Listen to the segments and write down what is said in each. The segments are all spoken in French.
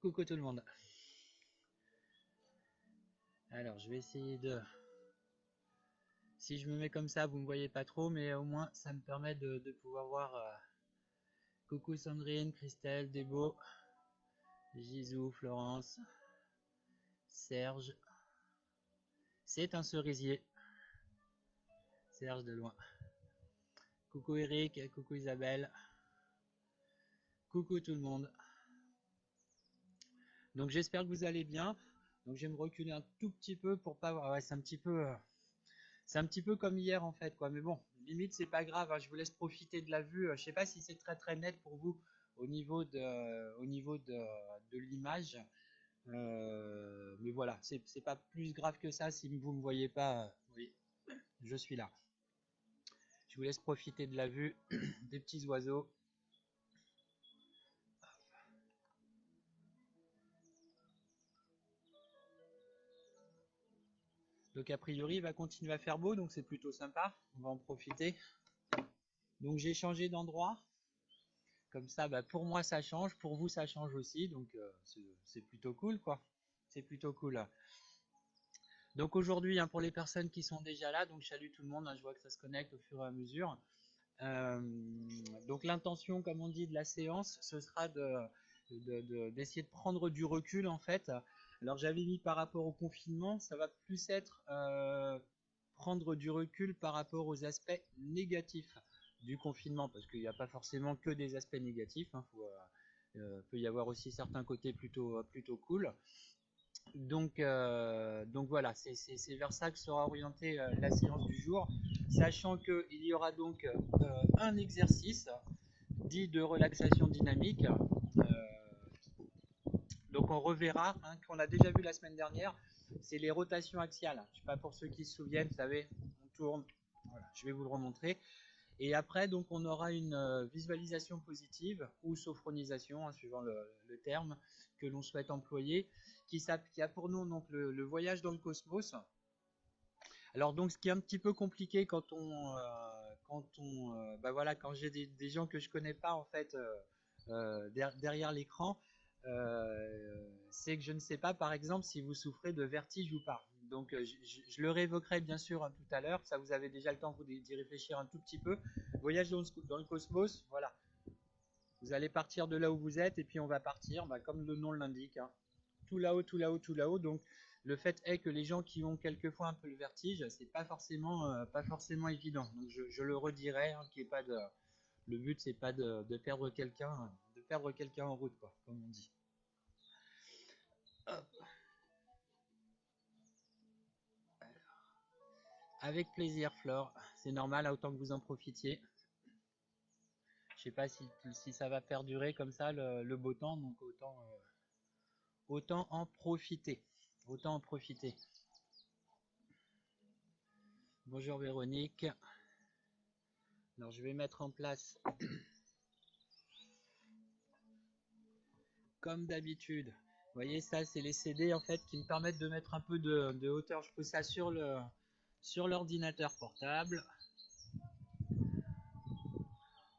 Coucou tout le monde. Alors, je vais essayer de... Si je me mets comme ça, vous me voyez pas trop, mais au moins, ça me permet de pouvoir voir... Coucou Sandrine, Christelle, Débo, Gisou, Florence, Serge. C'est un cerisier. Serge de loin. Coucou Eric, coucou Isabelle. Coucou tout le monde. Donc j'espère que vous allez bien. Donc je vais me reculer un tout petit peu pour pas voir... Ouais, c'est un petit peu... C'est un petit peu comme hier en fait, quoi. Mais bon, limite c'est pas grave, hein. Je vous laisse profiter de la vue. Je sais pas si c'est très très net pour vous au niveau de l'image. Mais voilà, c'est pas plus grave que ça si vous me voyez pas. Oui, je suis là. Je vous laisse profiter de la vue des petits oiseaux. Donc a priori il va continuer à faire beau, donc c'est plutôt sympa. On va en profiter. Donc j'ai changé d'endroit. Comme ça, bah, pour moi ça change, pour vous ça change aussi, donc c'est plutôt cool quoi. C'est plutôt cool. Donc aujourd'hui, hein, pour les personnes qui sont déjà là, donc je salue tout le monde, hein, je vois que ça se connecte au fur et à mesure. Euh, donc l'intention, comme on dit, de la séance, ce sera d'essayer de prendre du recul en fait. Alors j'avais mis par rapport au confinement, ça va plus être prendre du recul par rapport aux aspects négatifs du confinement, parce qu'il n'y a pas forcément que des aspects négatifs, hein, peut y avoir aussi certains côtés plutôt cool. Donc voilà, c'est vers ça que sera orientée la séance du jour, sachant qu'il y aura donc un exercice dit de relaxation dynamique. Donc on reverra, hein, qu'on a déjà vu la semaine dernière, c'est les rotations axiales. Je ne sais pas pour ceux qui se souviennent, vous savez, on tourne, voilà, je vais vous le remontrer. Et après, donc, on aura une visualisation positive ou sophronisation, hein, suivant le terme que l'on souhaite employer, qui a pour nous donc le voyage dans le cosmos. Alors donc, ce qui est un petit peu compliqué bah voilà, quand j'ai des gens que je connais pas en fait derrière l'écran, c'est que je ne sais pas, par exemple, si vous souffrez de vertige ou pas. Donc, je le réévoquerai bien sûr, hein, tout à l'heure. Ça, vous avez déjà le temps d'y réfléchir un tout petit peu. Voyage dans le cosmos, voilà. Vous allez partir de là où vous êtes et puis on va partir, bah, comme le nom l'indique, hein. Tout là-haut, tout là-haut, tout là-haut. Donc, le fait est que les gens qui ont quelquefois un peu le vertige, c'est pas forcément évident. Donc, je le redirai, hein, qu'il y ait pas de, le but c'est pas de perdre quelqu'un en route, quoi, comme on dit. Hop. Avec plaisir, Flore. C'est normal, autant que vous en profitiez. Je sais pas si ça va perdurer comme ça le beau temps, donc autant en profiter. Autant en profiter. Bonjour Véronique. Alors je vais mettre en place, comme d'habitude. Vous voyez, ça c'est les CD en fait qui me permettent de mettre un peu de hauteur. Je pose ça sur l'ordinateur portable.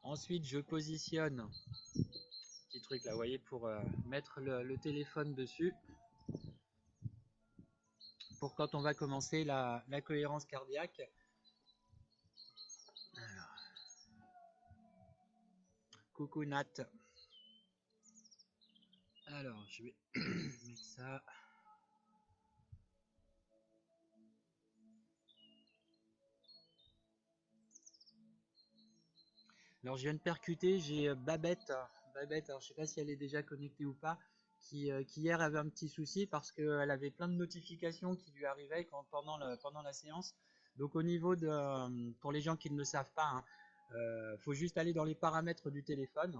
Ensuite, je positionne petit truc là, vous voyez, pour mettre le téléphone dessus, pour quand on va commencer la cohérence cardiaque. Alors, coucou Nat. Alors, je vais mettre ça. Alors, je viens de percuter, j'ai Babette. Babette, alors je sais pas si elle est déjà connectée ou pas, qui hier avait un petit souci parce qu'elle avait plein de notifications qui lui arrivaient pendant la séance. Donc, au niveau pour les gens qui ne le savent pas, hein, faut juste aller dans les paramètres du téléphone,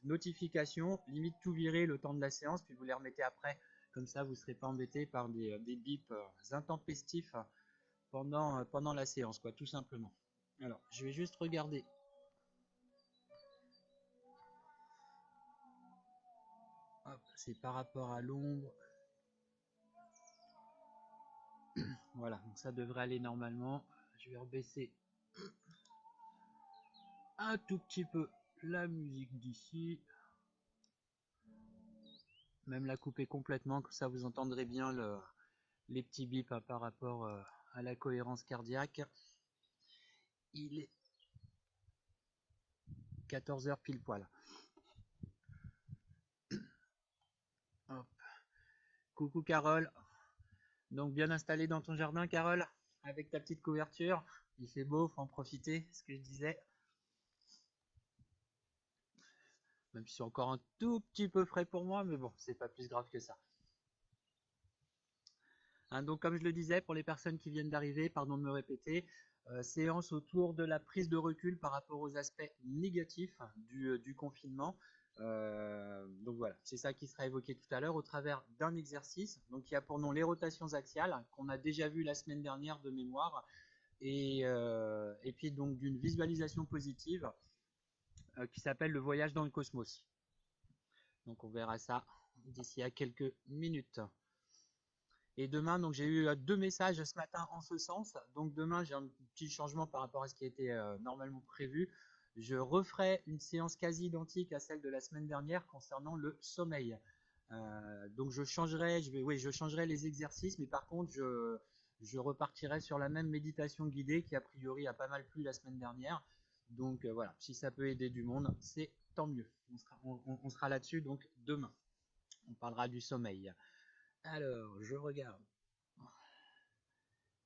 notification, limite tout virer le temps de la séance, puis vous les remettez après. Comme ça, vous ne serez pas embêté par des bips intempestifs pendant la séance, quoi, tout simplement. Alors, je vais juste regarder. Hop, c'est par rapport à l'ombre. Voilà, donc ça devrait aller normalement. Je vais rebaisser un tout petit peu la musique d'ici. même la couper complètement, que ça vous entendrez bien les petits bips par rapport à la cohérence cardiaque. Il est 14h pile poil. Hop. Coucou Carole. Donc bien installé dans ton jardin, Carole, avec ta petite couverture. Il fait beau, faut en profiter, ce que je disais. Même si c'est encore un tout petit peu frais pour moi, mais bon, c'est pas plus grave que ça. Hein, donc comme je le disais, pour les personnes qui viennent d'arriver, pardon de me répéter, séance autour de la prise de recul par rapport aux aspects négatifs du confinement. Donc voilà, c'est ça qui sera évoqué tout à l'heure au travers d'un exercice. Donc il y a pour nom les rotations axiales qu'on a déjà vu la semaine dernière de mémoire, et puis donc d'une visualisation positive qui s'appelle le voyage dans le cosmos. Donc on verra ça d'ici à quelques minutes. Et demain, donc j'ai eu 2 messages ce matin en ce sens. Donc demain, j'ai un petit changement par rapport à ce qui était normalement prévu. Je referai une séance quasi identique à celle de la semaine dernière concernant le sommeil. Donc je changerai les exercices, mais par contre, je repartirai sur la même méditation guidée qui a priori a pas mal plu la semaine dernière. Donc voilà, si ça peut aider du monde, c'est tant mieux. On sera là-dessus donc demain. On parlera du sommeil. Alors, je regarde.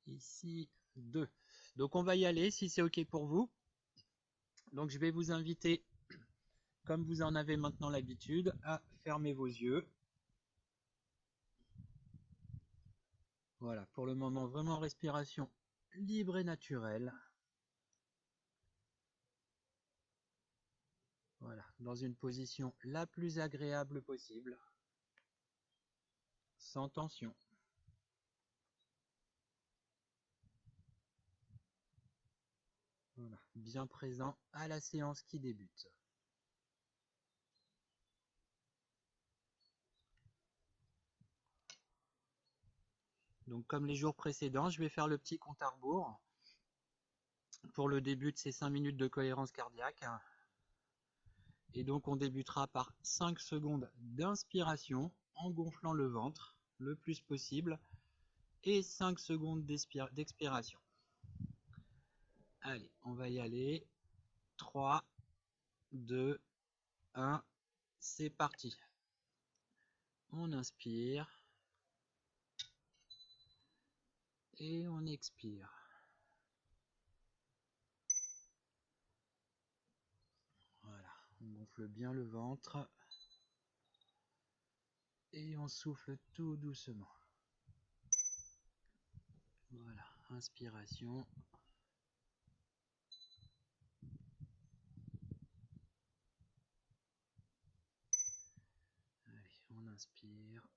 Ici, 2. Donc on va y aller si c'est OK pour vous. Donc je vais vous inviter, comme vous en avez maintenant l'habitude, à fermer vos yeux. Voilà, pour le moment, vraiment respiration libre et naturelle. Voilà, dans une position la plus agréable possible, sans tension. Voilà, bien présent à la séance qui débute. Donc comme les jours précédents, je vais faire le petit compte à rebours pour le début de ces 5 minutes de cohérence cardiaque. Et donc on débutera par 5 secondes d'inspiration en gonflant le ventre le plus possible et 5 secondes d'expiration. Allez, on va y aller. 3, 2, 1, c'est parti. On inspire et on expire. Voilà, on gonfle bien le ventre et on souffle tout doucement. Voilà, inspiration. Allez, on inspire.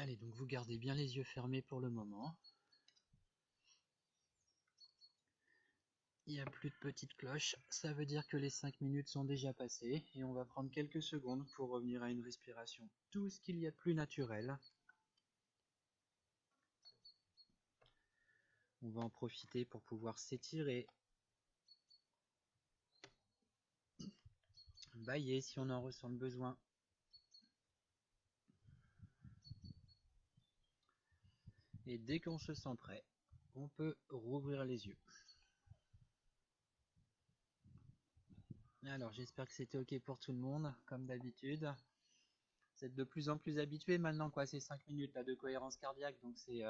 Allez, donc vous gardez bien les yeux fermés pour le moment. Il n'y a plus de petites cloches, ça veut dire que les 5 minutes sont déjà passées et on va prendre quelques secondes pour revenir à une respiration tout ce qu'il y a de plus naturel. On va en profiter pour pouvoir s'étirer, bailler si on en ressent le besoin. Et dès qu'on se sent prêt, on peut rouvrir les yeux. Alors j'espère que c'était ok pour tout le monde, comme d'habitude. Vous êtes de plus en plus habitués maintenant, quoi, ces 5 minutes là, de cohérence cardiaque, donc c'est...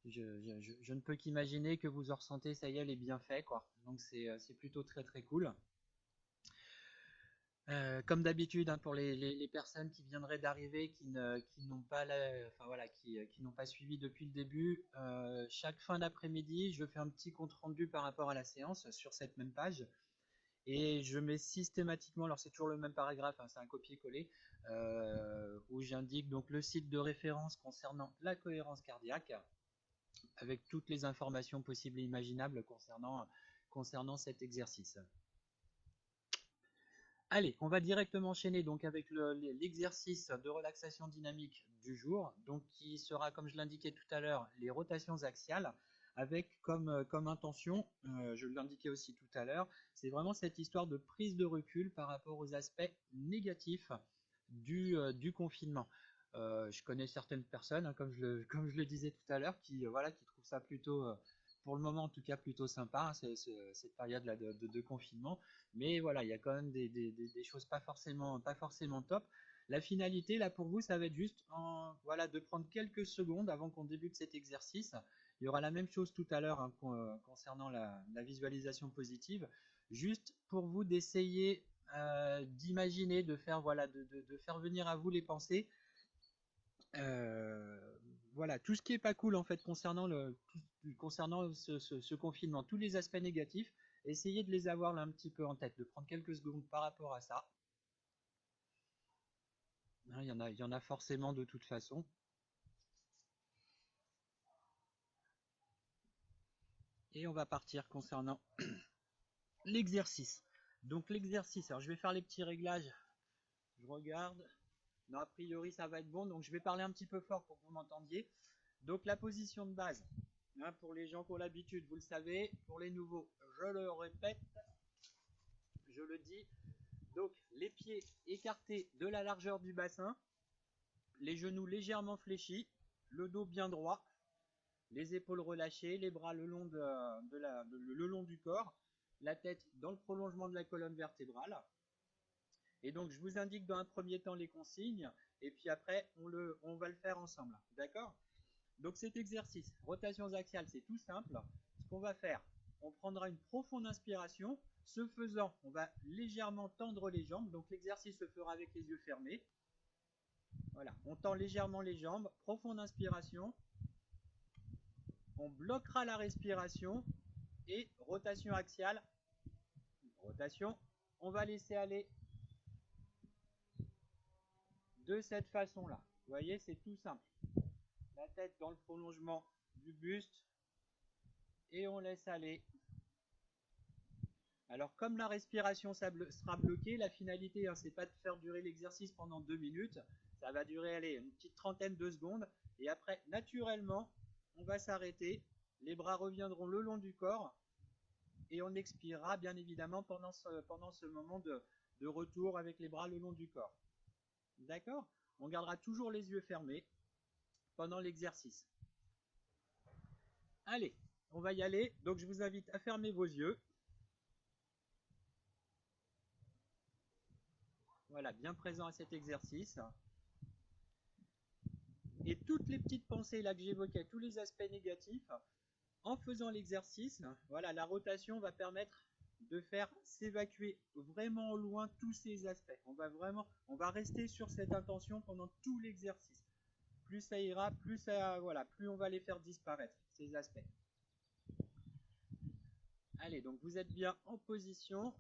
je ne peux qu'imaginer que vous en ressentez, ça y est, les bienfaits, quoi. Donc c'est plutôt très très cool. Comme d'habitude, hein, pour les personnes qui viendraient d'arriver, qui n'ont pas, qui n'ont pas suivi depuis le début, chaque fin d'après-midi, je fais un petit compte rendu par rapport à la séance sur cette même page. Et je mets systématiquement, alors c'est toujours le même paragraphe, hein, c'est un copier-coller, où j'indique donc le site de référence concernant la cohérence cardiaque, avec toutes les informations possibles et imaginables concernant cet exercice. Allez, on va directement enchaîner donc avec l'exercice de relaxation dynamique du jour, donc qui sera, comme je l'indiquais tout à l'heure, les rotations axiales, avec comme intention, je l'indiquais aussi tout à l'heure, c'est vraiment cette histoire de prise de recul par rapport aux aspects négatifs du confinement. Je connais certaines personnes, hein, comme je le disais tout à l'heure, qui trouvent ça plutôt, pour le moment en tout cas, plutôt sympa, hein, cette période là de confinement. Mais voilà, il y a quand même des choses pas forcément top. La finalité là pour vous, ça va être juste de prendre quelques secondes avant qu'on débute cet exercice. Il y aura la même chose tout à l'heure, hein, concernant la visualisation positive. Juste pour vous d'essayer d'imaginer, de faire faire venir à vous les pensées. Tout ce qui est pas cool en fait concernant ce confinement, tous les aspects négatifs, essayez de les avoir là un petit peu en tête, de prendre quelques secondes par rapport à ça. Il y en a forcément de toute façon. Et on va partir concernant l'exercice. Donc l'exercice, alors je vais faire les petits réglages. Je regarde. Non, a priori ça va être bon, donc je vais parler un petit peu fort pour que vous m'entendiez. Donc la position de base, hein, pour les gens qui ont l'habitude, vous le savez. Pour les nouveaux, je le répète, je le dis. Donc les pieds écartés de la largeur du bassin, les genoux légèrement fléchis, le dos bien droit, les épaules relâchées, les bras le long, le long du corps, la tête dans le prolongement de la colonne vertébrale. Et donc je vous indique dans un premier temps les consignes, et puis après on va le faire ensemble. D'accord? Donc cet exercice, rotations axiales, c'est tout simple. Ce qu'on va faire, on prendra une profonde inspiration. Ce faisant, on va légèrement tendre les jambes. Donc l'exercice se fera avec les yeux fermés. Voilà, on tend légèrement les jambes. Profonde inspiration. On bloquera la respiration. Et rotation axiale. Rotation. On va laisser aller de cette façon-là. Vous voyez, c'est tout simple. La tête dans le prolongement du buste. Et on laisse aller. Alors comme la respiration sera bloquée, la finalité, hein, c'est pas de faire durer l'exercice pendant 2 minutes, ça va durer allez, une petite trentaine de secondes, et après naturellement on va s'arrêter, les bras reviendront le long du corps, et on expirera bien évidemment pendant ce moment de retour avec les bras le long du corps. D'accord? On gardera toujours les yeux fermés pendant l'exercice. Allez, on va y aller, donc je vous invite à fermer vos yeux. Voilà, bien présent à cet exercice. Et toutes les petites pensées là que j'évoquais, tous les aspects négatifs, en faisant l'exercice, voilà, la rotation va permettre de faire s'évacuer vraiment au loin tous ces aspects. On va rester sur cette intention pendant tout l'exercice. Plus ça ira, plus on va les faire disparaître, ces aspects. Allez, donc vous êtes bien en position.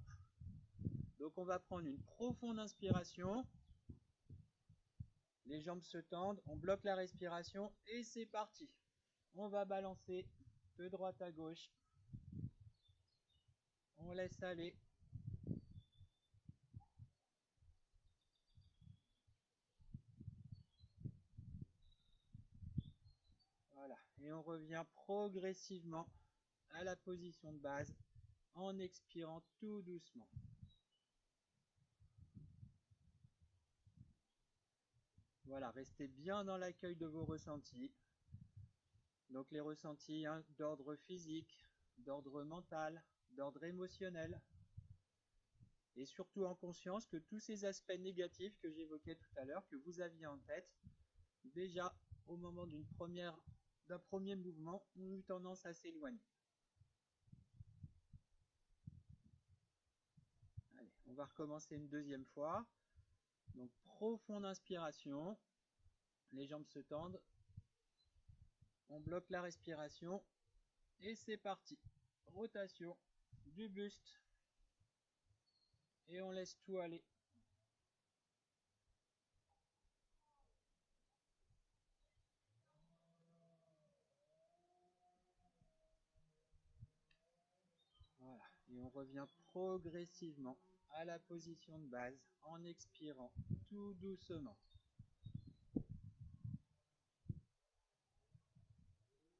Donc on va prendre une profonde inspiration. Les jambes se tendent, on bloque la respiration et c'est parti. On va balancer de droite à gauche. On laisse aller. Voilà. Et on revient progressivement à la position de base en expirant tout doucement. Voilà, restez bien dans l'accueil de vos ressentis. Donc les ressentis d'ordre physique, d'ordre mental, d'ordre émotionnel. Et surtout en conscience que tous ces aspects négatifs que j'évoquais tout à l'heure, que vous aviez en tête, déjà au moment d'un premier mouvement, ont eu tendance à s'éloigner. Allez, on va recommencer une deuxième fois. Donc profonde inspiration, les jambes se tendent, on bloque la respiration et c'est parti. Rotation du buste et on laisse tout aller. Voilà, et on revient progressivement à la position de base en expirant tout doucement.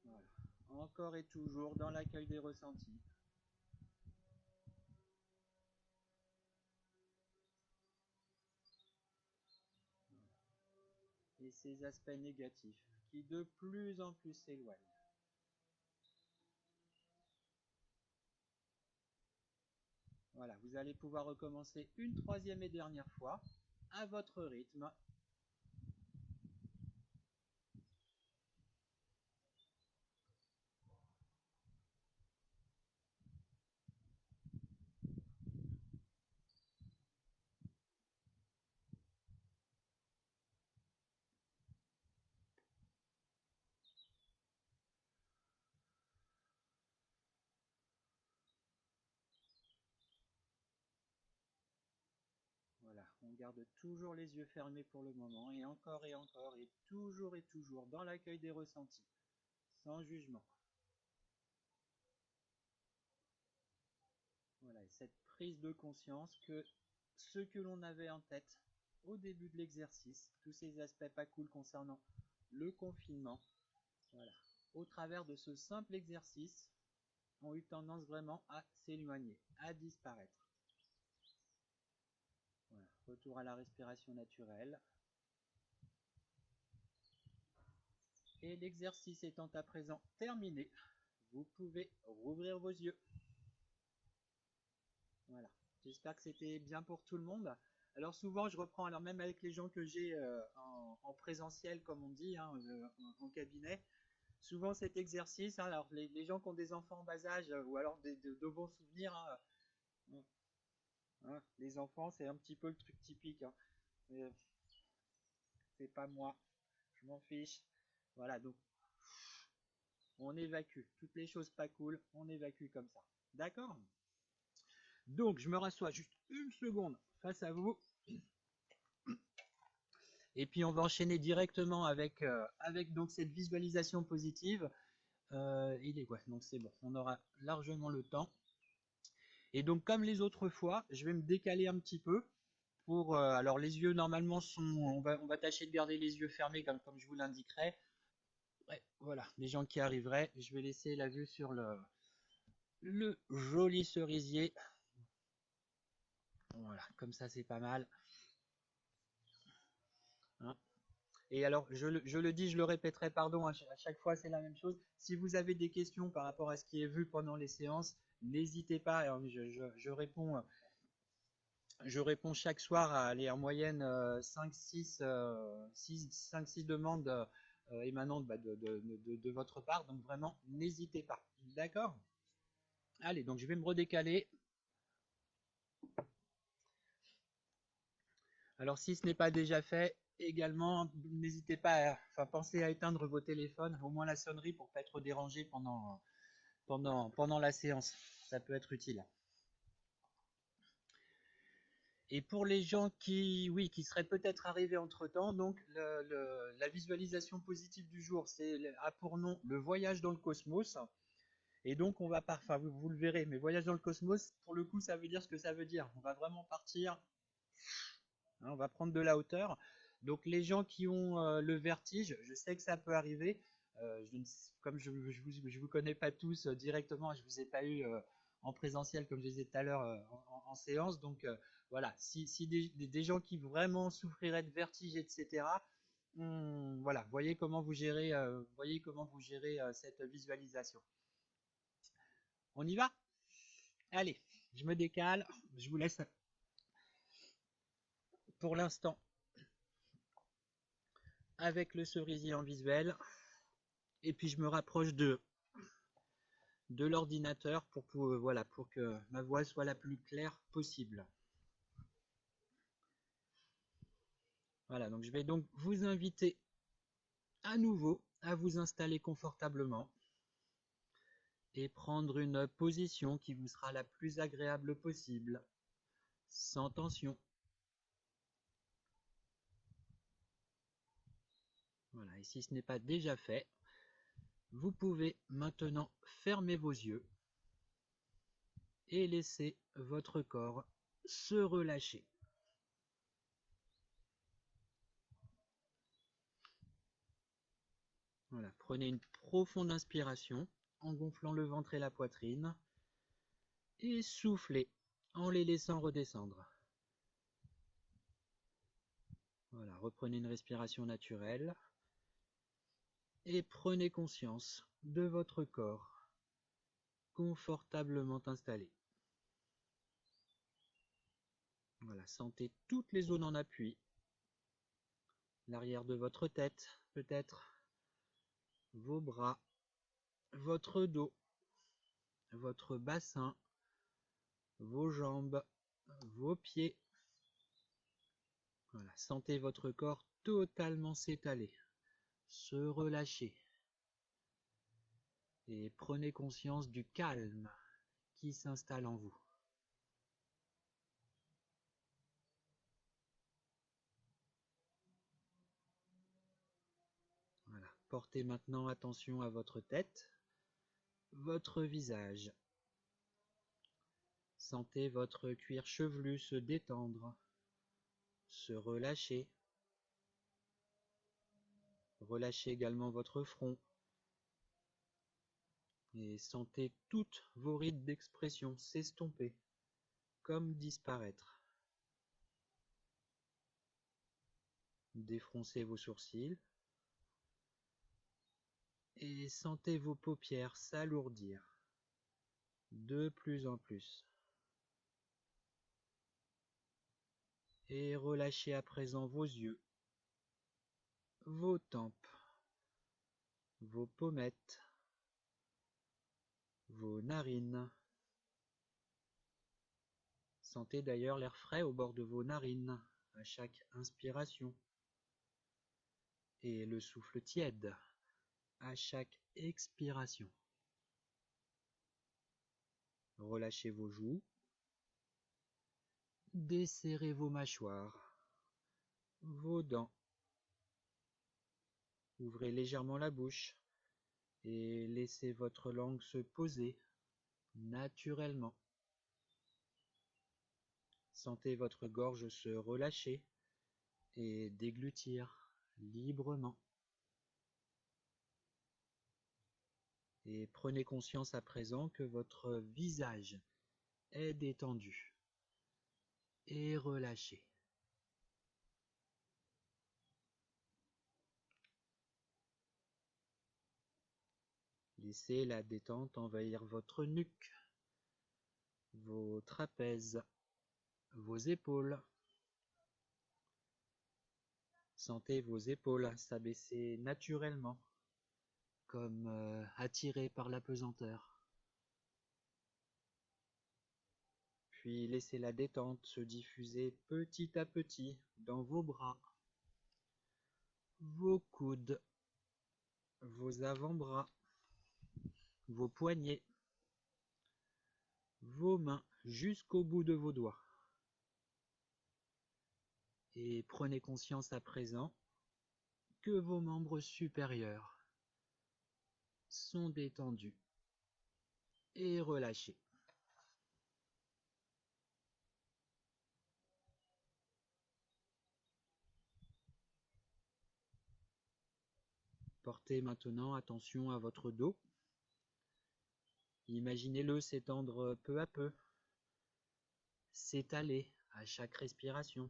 Voilà, encore et toujours dans l'accueil des ressentis. Et ces aspects négatifs qui de plus en plus s'éloignent. Voilà, vous allez pouvoir recommencer une troisième et dernière fois à votre rythme. Voilà, on garde toujours les yeux fermés pour le moment, et encore, et toujours dans l'accueil des ressentis, sans jugement. Voilà, et cette prise de conscience que ce que l'on avait en tête au début de l'exercice, tous ces aspects pas cool concernant le confinement, voilà, au travers de ce simple exercice, ont eu tendance vraiment à s'éloigner, à disparaître. Voilà, retour à la respiration naturelle. Et l'exercice étant à présent terminé, vous pouvez rouvrir vos yeux. Voilà, j'espère que c'était bien pour tout le monde. Alors souvent, je reprends, alors même avec les gens que j'ai en présentiel, comme on dit, en cabinet, souvent cet exercice, alors les gens qui ont des enfants en bas âge, ou alors de bons souvenirs, les enfants, c'est un petit peu le truc typique. C'est pas moi, je m'en fiche. Voilà, donc on évacue. Toutes les choses pas cool, on évacue comme ça. D'accord? Donc, je me rassois juste une seconde face à vous. Et puis, on va enchaîner directement avec donc cette visualisation positive. Il est quoi? Donc, c'est bon. On aura largement le temps. Et donc, comme les autres fois, je vais me décaler un petit peu. Alors, les yeux, normalement, on va tâcher de garder les yeux fermés, comme je vous l'indiquerai. Ouais, voilà, les gens qui arriveraient. Je vais laisser la vue sur le joli cerisier. Voilà, comme ça, c'est pas mal. Hein. Et alors, je le dis, je le répéterai, pardon, à chaque fois, c'est la même chose. Si vous avez des questions par rapport à ce qui est vu pendant les séances, n'hésitez pas. Alors, je réponds chaque soir à aller en moyenne 5-6 demandes émanantes de votre part. Donc, vraiment, n'hésitez pas. D'accord? Allez, donc je vais me redécaler. Alors, si ce n'est pas déjà fait, également, n'hésitez pas pensez à éteindre vos téléphones, au moins la sonnerie pour ne pas être dérangé pendant la séance. Ça peut être utile. Et pour les gens qui, oui, qui seraient peut-être arrivés entre-temps, donc la visualisation positive du jour, a pour nom le voyage dans le cosmos. Et donc on va enfin vous le verrez, mais voyage dans le cosmos, pour le coup, ça veut dire ce que ça veut dire. On va vraiment partir, hein, on va prendre de la hauteur. Donc les gens qui ont le vertige, je sais que ça peut arriver. Comme je vous connais pas tous directement, je vous ai pas eu en présentiel comme je disais tout à l'heure en séance. Donc voilà, si des gens qui vraiment souffriraient de vertige, etc. Voilà, voyez comment vous gérez cette visualisation. On y va? Allez, je me décale, je vous laisse pour l'instant avec le cerisier en visuel. Et puis je me rapproche de l'ordinateur voilà, pour que ma voix soit la plus claire possible. Voilà, donc je vais donc vous inviter à nouveau à vous installer confortablement et prendre une position qui vous sera la plus agréable possible, sans tension. Voilà, et si ce n'est pas déjà fait, vous pouvez maintenant fermer vos yeux et laisser votre corps se relâcher. Voilà, prenez une profonde inspiration en gonflant le ventre et la poitrine et soufflez en les laissant redescendre. Voilà, reprenez une respiration naturelle et prenez conscience de votre corps confortablement installé. Voilà, sentez toutes les zones en appui, l'arrière de votre tête peut-être, vos bras, votre dos, votre bassin, vos jambes, vos pieds. Voilà, sentez votre corps totalement s'étaler, se relâcher. Et prenez conscience du calme qui s'installe en vous. Voilà, portez maintenant attention à votre tête, votre visage. Sentez votre cuir chevelu se détendre, se relâcher. Relâchez également votre front. Et sentez toutes vos rides d'expression s'estomper, comme disparaître. Défroncez vos sourcils. Et sentez vos paupières s'alourdir, de plus en plus. Et relâchez à présent vos yeux, vos tempes, vos pommettes, vos narines. Sentez d'ailleurs l'air frais au bord de vos narines à chaque inspiration et le souffle tiède à chaque expiration. Relâchez vos joues, desserrez vos mâchoires, vos dents. Ouvrez légèrement la bouche et laissez votre langue se poser naturellement. Sentez votre gorge se relâcher et déglutir librement. Et prenez conscience à présent que votre visage est détendu et relâché. Laissez la détente envahir votre nuque, vos trapèzes, vos épaules. Sentez vos épaules s'abaisser naturellement, comme attirées par la pesanteur. Puis laissez la détente se diffuser petit à petit dans vos bras, vos coudes, vos avant-bras, vos poignets, vos mains jusqu'au bout de vos doigts. Et prenez conscience à présent que vos membres supérieurs sont détendus et relâchés. Portez maintenant attention à votre dos. Imaginez-le s'étendre peu à peu, s'étaler à chaque respiration.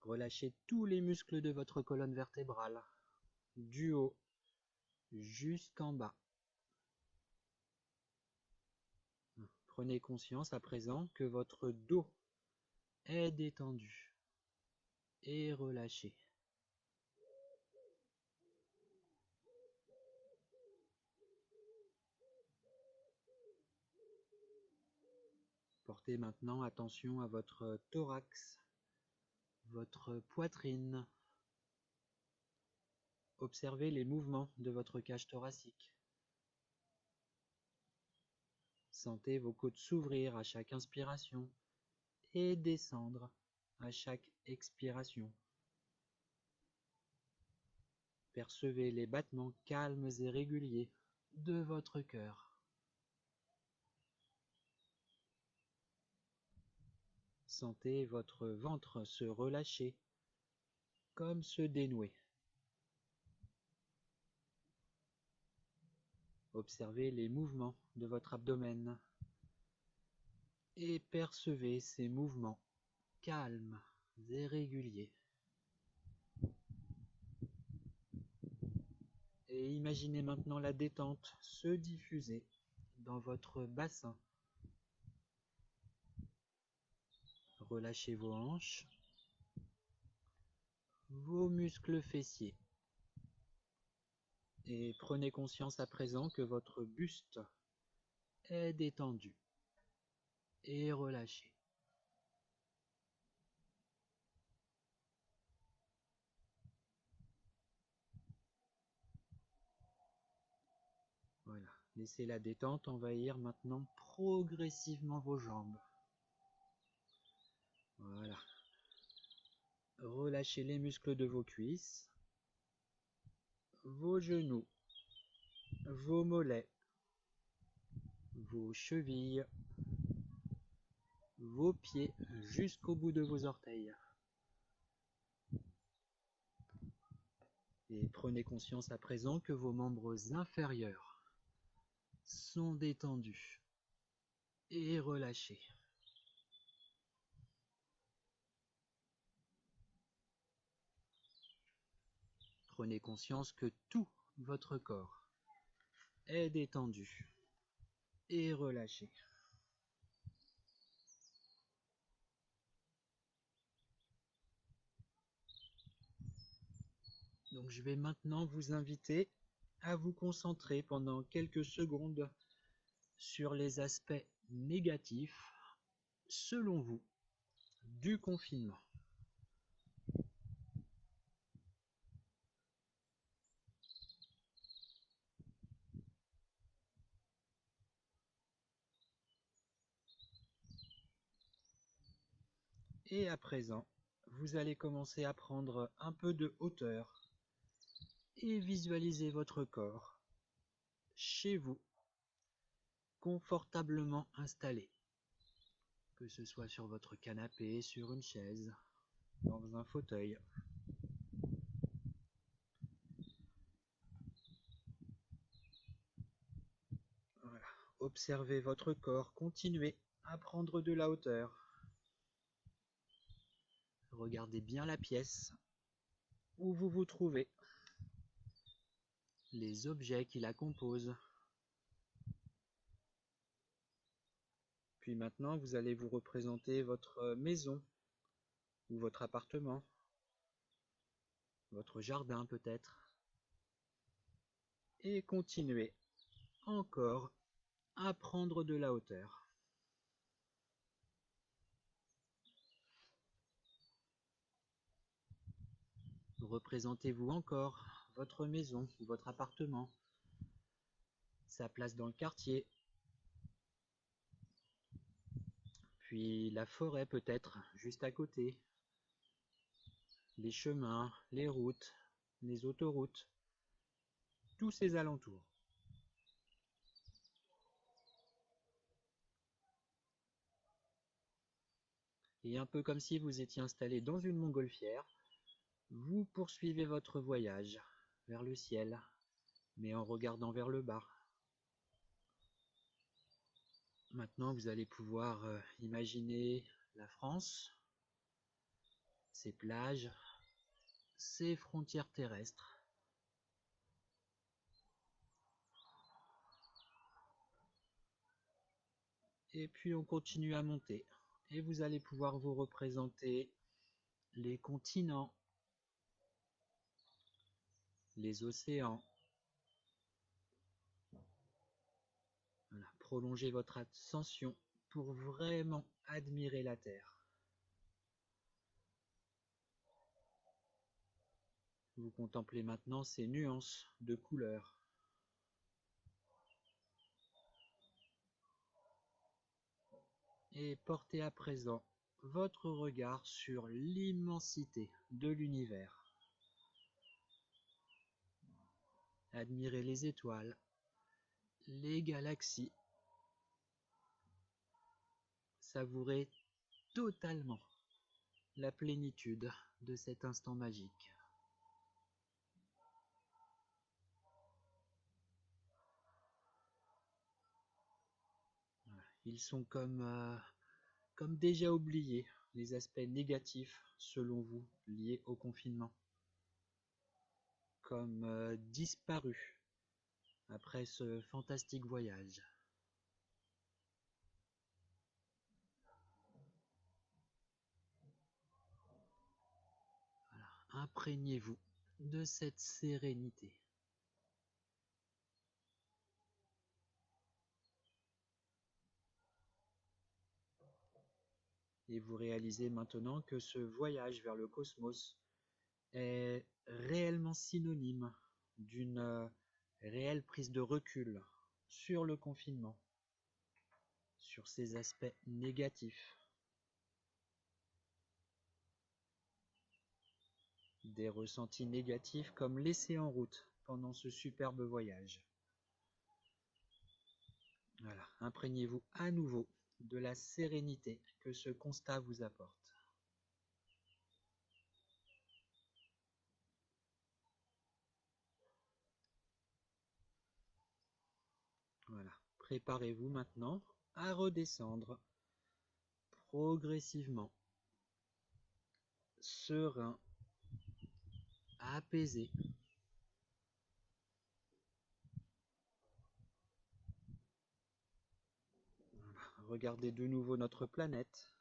Relâchez tous les muscles de votre colonne vertébrale, du haut jusqu'en bas. Prenez conscience à présent que votre dos est détendu et relâché. Portez maintenant attention à votre thorax, votre poitrine. Observez les mouvements de votre cage thoracique. Sentez vos côtes s'ouvrir à chaque inspiration et descendre à chaque expiration. Percevez les battements calmes et réguliers de votre cœur. Sentez votre ventre se relâcher, comme se dénouer. Observez les mouvements de votre abdomen et percevez ces mouvements calmes et réguliers. Et imaginez maintenant la détente se diffuser dans votre bassin. Relâchez vos hanches, vos muscles fessiers. Et prenez conscience à présent que votre buste est détendu et relâché. Voilà, laissez la détente envahir maintenant progressivement vos jambes. Voilà. Relâchez les muscles de vos cuisses, vos genoux, vos mollets, vos chevilles, vos pieds jusqu'au bout de vos orteils. Et prenez conscience à présent que vos membres inférieurs sont détendus et relâchés. Prenez conscience que tout votre corps est détendu et relâché. Donc je vais maintenant vous inviter à vous concentrer pendant quelques secondes sur les aspects négatifs, selon vous, du confinement. Et à présent, vous allez commencer à prendre un peu de hauteur et visualiser votre corps chez vous, confortablement installé, que ce soit sur votre canapé, sur une chaise, dans un fauteuil. Voilà. Observez votre corps, continuez à prendre de la hauteur. Regardez bien la pièce où vous vous trouvez, les objets qui la composent. Puis maintenant, vous allez vous représenter votre maison ou votre appartement, votre jardin peut-être, et continuez encore à prendre de la hauteur. Représentez-vous encore votre maison ou votre appartement, sa place dans le quartier, puis la forêt peut-être, juste à côté, les chemins, les routes, les autoroutes, tous ces alentours. Et un peu comme si vous étiez installé dans une montgolfière, vous poursuivez votre voyage vers le ciel, mais en regardant vers le bas. Maintenant, vous allez pouvoir imaginer la France, ses plages, ses frontières terrestres. Et puis on continue à monter. Et vous allez pouvoir vous représenter les continents, les océans. Voilà. Prolongez votre ascension pour vraiment admirer la Terre. Vous contemplez maintenant ces nuances de couleurs. Et portez à présent votre regard sur l'immensité de l'univers. Admirez les étoiles, les galaxies. Savourez totalement la plénitude de cet instant magique. Voilà. Ils sont comme déjà oubliés, les aspects négatifs, selon vous, liés au confinement. Comme disparus après ce fantastique voyage. Voilà. Imprégnez-vous de cette sérénité. Et vous réalisez maintenant que ce voyage vers le cosmos est réellement synonyme d'une réelle prise de recul sur le confinement, sur ses aspects négatifs, des ressentis négatifs comme laissés en route pendant ce superbe voyage. Voilà, imprégnez-vous à nouveau de la sérénité que ce constat vous apporte. Voilà, préparez-vous maintenant à redescendre progressivement, serein, apaisé. Voilà, regardez de nouveau notre planète.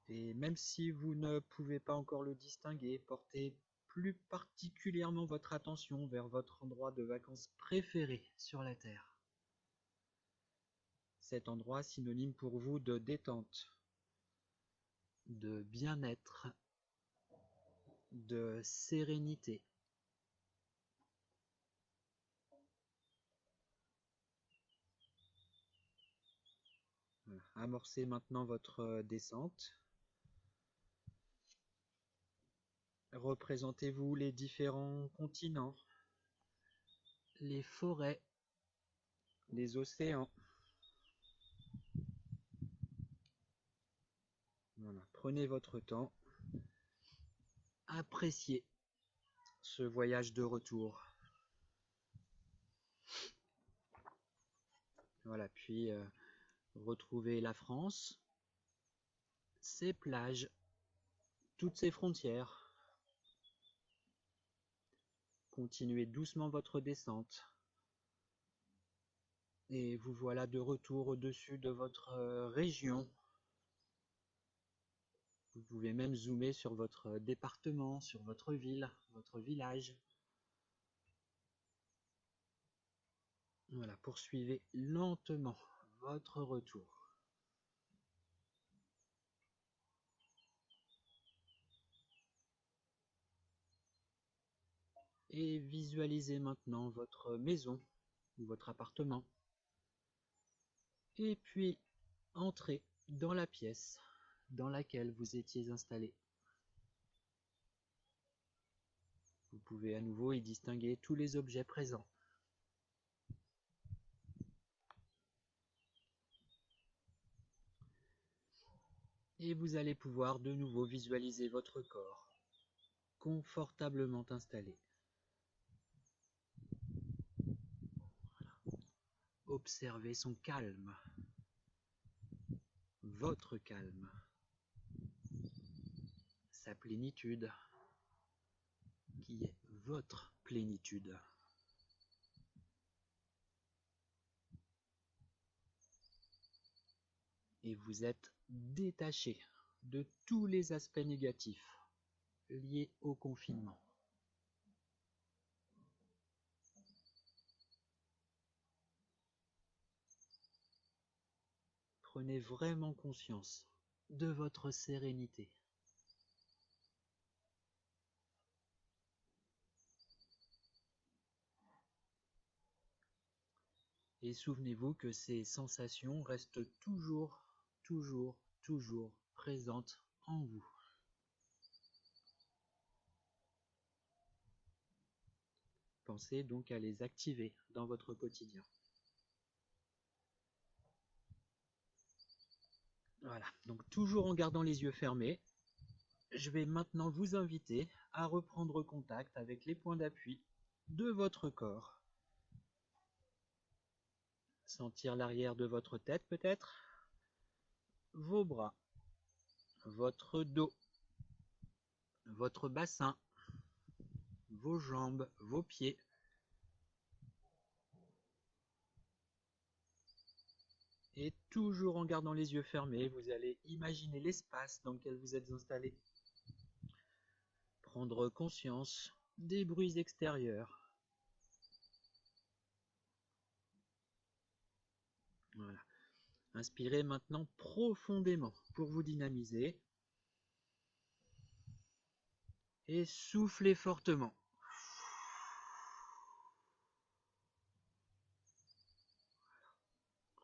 Et même si vous ne pouvez pas encore le distinguer, portez plus particulièrement votre attention vers votre endroit de vacances préféré sur la Terre. Cet endroit synonyme pour vous de détente, de bien-être, de sérénité. Voilà. Amorcez maintenant votre descente. Représentez-vous les différents continents, les forêts, les océans. Voilà. Prenez votre temps. Appréciez ce voyage de retour. Voilà, puis retrouvez la France, ses plages, toutes ses frontières. Continuez doucement votre descente. Et vous voilà de retour au-dessus de votre région. Vous pouvez même zoomer sur votre département, sur votre ville, votre village. Voilà, poursuivez lentement votre retour. Et visualisez maintenant votre maison, ou votre appartement. Et puis, entrez dans la pièce dans laquelle vous étiez installé. Vous pouvez à nouveau y distinguer tous les objets présents. Et vous allez pouvoir de nouveau visualiser votre corps confortablement installé. Voilà. Observez son calme, votre calme, sa plénitude, qui est votre plénitude. Et vous êtes détaché de tous les aspects négatifs liés au confinement. Prenez vraiment conscience de votre sérénité. Et souvenez-vous que ces sensations restent toujours présentes en vous. Pensez donc à les activer dans votre quotidien. Voilà, donc toujours en gardant les yeux fermés, je vais maintenant vous inviter à reprendre contact avec les points d'appui de votre corps. Sentir l'arrière de votre tête peut-être, vos bras, votre dos, votre bassin, vos jambes, vos pieds. Et toujours en gardant les yeux fermés, vous allez imaginer l'espace dans lequel vous êtes installé. Prendre conscience des bruits extérieurs. Voilà. Inspirez maintenant profondément pour vous dynamiser. Et soufflez fortement.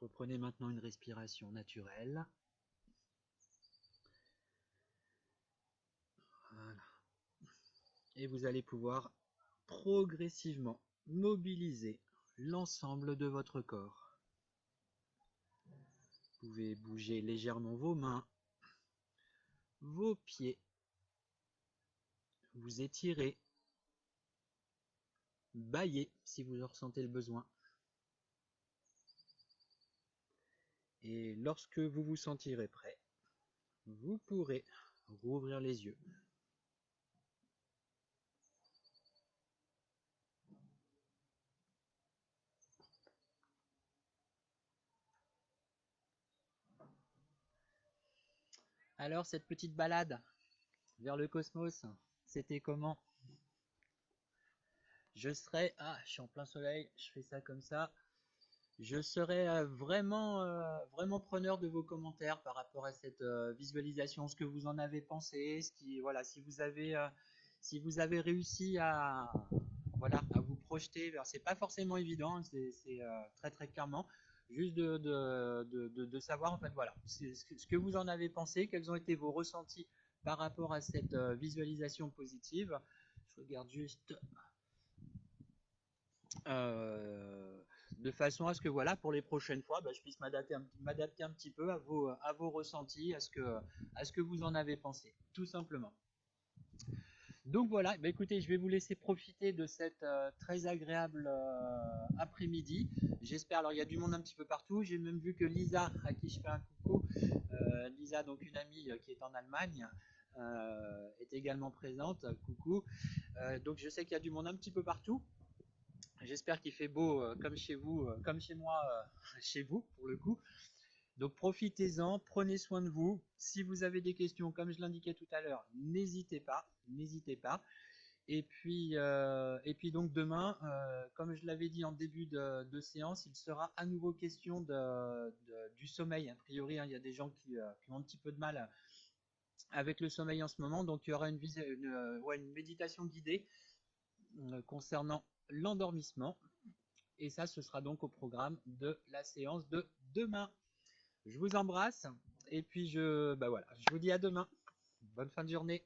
Reprenez maintenant une respiration naturelle. Voilà. Et vous allez pouvoir progressivement mobiliser l'ensemble de votre corps. Vous pouvez bouger légèrement vos mains, vos pieds, vous étirer, bâiller si vous en ressentez le besoin. Et lorsque vous vous sentirez prêt, vous pourrez rouvrir les yeux. Alors, cette petite balade vers le cosmos, c'était comment? Je serais... Ah, je suis en plein soleil, je fais ça comme ça. Je serais vraiment preneur de vos commentaires par rapport à cette visualisation, ce que vous en avez pensé, voilà, si vous avez réussi à, voilà, à vous projeter vers, c'est pas forcément évident, c'est très clairement, juste de savoir en fait, voilà, ce que vous en avez pensé, quels ont été vos ressentis par rapport à cette visualisation positive. Je regarde juste. De façon à ce que voilà, pour les prochaines fois, je puisse m'adapter un petit peu à vos ressentis, à ce que vous en avez pensé, tout simplement. Donc voilà, écoutez, je vais vous laisser profiter de cette très agréable après-midi. J'espère, alors il y a du monde un petit peu partout, j'ai même vu que Lisa, à qui je fais un coucou, Lisa, donc une amie qui est en Allemagne, est également présente, coucou. Donc je sais qu'il y a du monde un petit peu partout. J'espère qu'il fait beau comme chez vous, comme chez moi, chez vous pour le coup. Donc profitez-en, prenez soin de vous. Si vous avez des questions, comme je l'indiquais tout à l'heure, n'hésitez pas. Et puis donc demain, comme je l'avais dit en début de séance, il sera à nouveau question du sommeil. A priori, il y a des gens qui ont un petit peu de mal avec le sommeil en ce moment, donc il y aura une méditation guidée concernant l'endormissement. Et ça, ce sera donc au programme de la séance de demain. Je vous embrasse et puis voilà, je vous dis à demain. Bonne fin de journée.